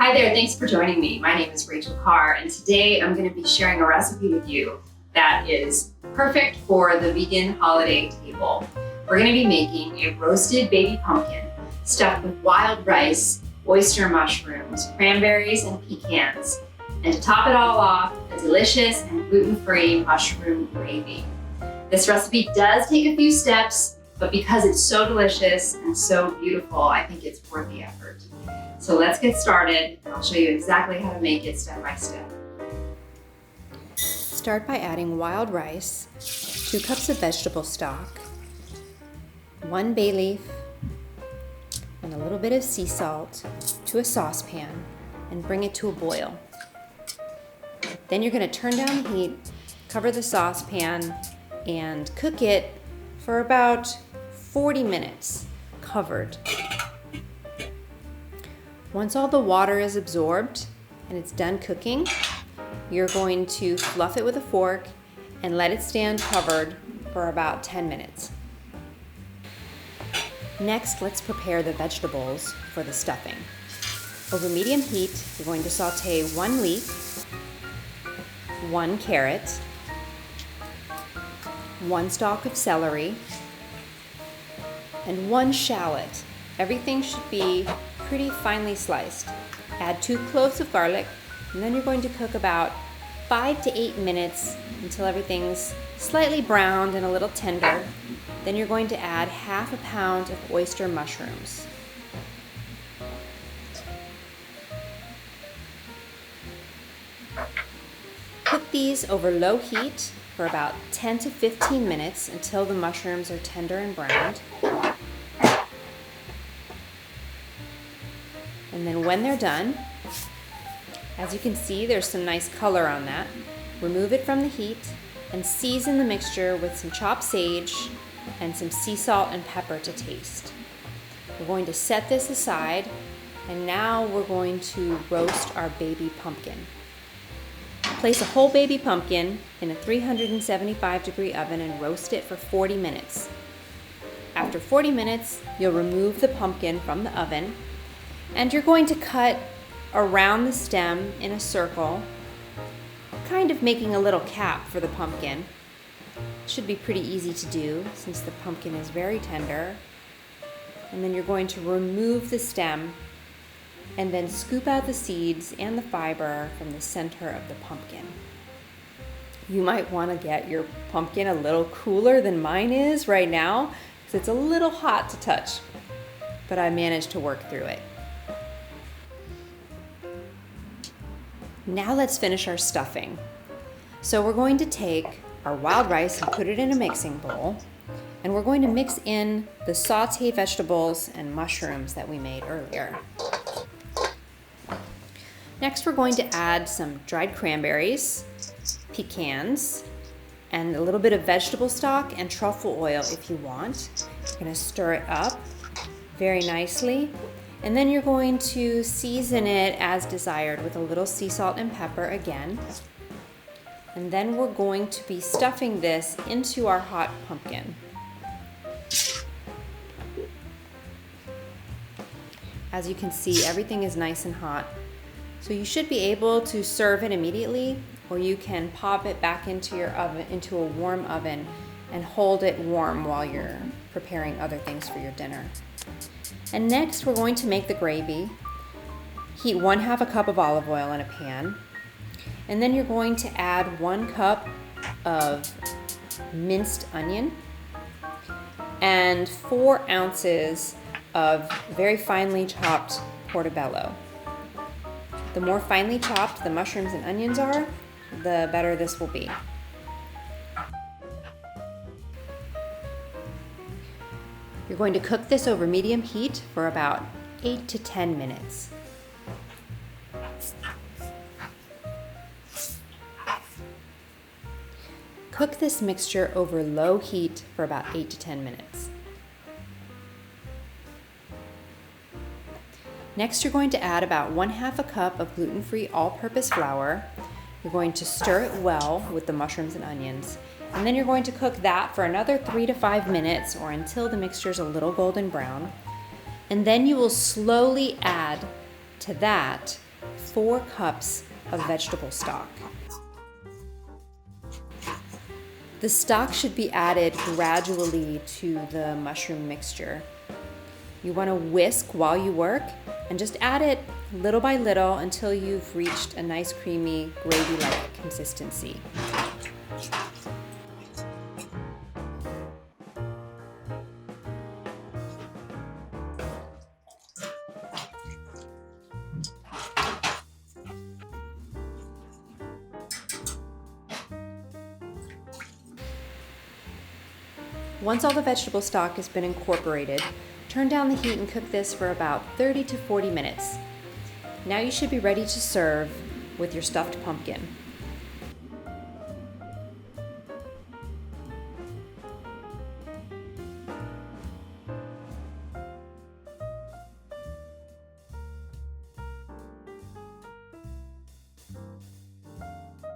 Hi there, thanks for joining me. My name is Rachel Carr, and today I'm going to be sharing a recipe with you that is perfect for the vegan holiday table. We're going to be making a roasted baby pumpkin stuffed with wild rice, oyster mushrooms, cranberries, and pecans. And to top it all off, a delicious and gluten-free mushroom gravy. This recipe does take a few steps, but because it's so delicious and so beautiful, I think it's worth the effort. So let's get started, and I'll show you exactly how to make it step by step. Start by adding wild rice, 2 cups of vegetable stock, 1 bay leaf, and a little bit of sea salt to a saucepan and bring it to a boil. Then you're going to turn down the heat, cover the saucepan, and cook it for about 40 minutes, covered. Once all the water is absorbed and it's done cooking, you're going to fluff it with a fork and let it stand covered for about 10 minutes. Next, let's prepare the vegetables for the stuffing. Over medium heat, you're going to saute 1 leek, 1 carrot, 1 stalk of celery, and 1 shallot. Everything should be pretty finely sliced. Add 2 cloves of garlic, and then you're going to cook about 5 to 8 minutes until everything's slightly browned and a little tender. Then you're going to add ½ pound of oyster mushrooms. Cook these over low heat for about 10 to 15 minutes until the mushrooms are tender and browned. And then when they're done, as you can see, there's some nice color on that. Remove it from the heat and season the mixture with some chopped sage and some sea salt and pepper to taste. We're going to set this aside, and now we're going to roast our baby pumpkin. Place a whole baby pumpkin in a 375-degree oven and roast it for 40 minutes. After 40 minutes, you'll remove the pumpkin from the oven, and you're going to cut around the stem in a circle, kind of making a little cap for the pumpkin. Should be pretty easy to do since the pumpkin is very tender. And then you're going to remove the stem and then scoop out the seeds and the fiber from the center of the pumpkin. You might want to get your pumpkin a little cooler than mine is right now because it's a little hot to touch, but I managed to work through it. Now let's finish our stuffing. So we're going to take our wild rice and put it in a mixing bowl, and we're going to mix in the sauteed vegetables and mushrooms that we made earlier. Next, we're going to add some dried cranberries, pecans, and a little bit of vegetable stock and truffle oil if you want. You're going to stir it up very nicely. And then you're going to season it as desired with a little sea salt and pepper again. And then we're going to be stuffing this into our hot pumpkin. As you can see, everything is nice and hot. So you should be able to serve it immediately, or you can pop it back into your oven, into a warm oven, and hold it warm while you're preparing other things for your dinner. And next, we're going to make the gravy. Heat 1/2 cup of olive oil in a pan. And then you're going to add 1 cup of minced onion and 4 ounces of very finely chopped portobello. The more finely chopped the mushrooms and onions are, the better this will be. You're going to cook this over medium heat for about 8 to 10 minutes. Cook this mixture over low heat for about 8 to 10 minutes. Next, you're going to add about 1/2 cup of gluten-free all-purpose flour. You're going to stir it well with the mushrooms and onions. And then you're going to cook that for another 3 to 5 minutes or until the mixture is a little golden brown. And then you will slowly add to that 4 cups of vegetable stock. The stock should be added gradually to the mushroom mixture. You want to whisk while you work and just add it little by little until you've reached a nice creamy gravy-like consistency. Once all the vegetable stock has been incorporated, turn down the heat and cook this for about 30 to 40 minutes. Now you should be ready to serve with your stuffed pumpkin.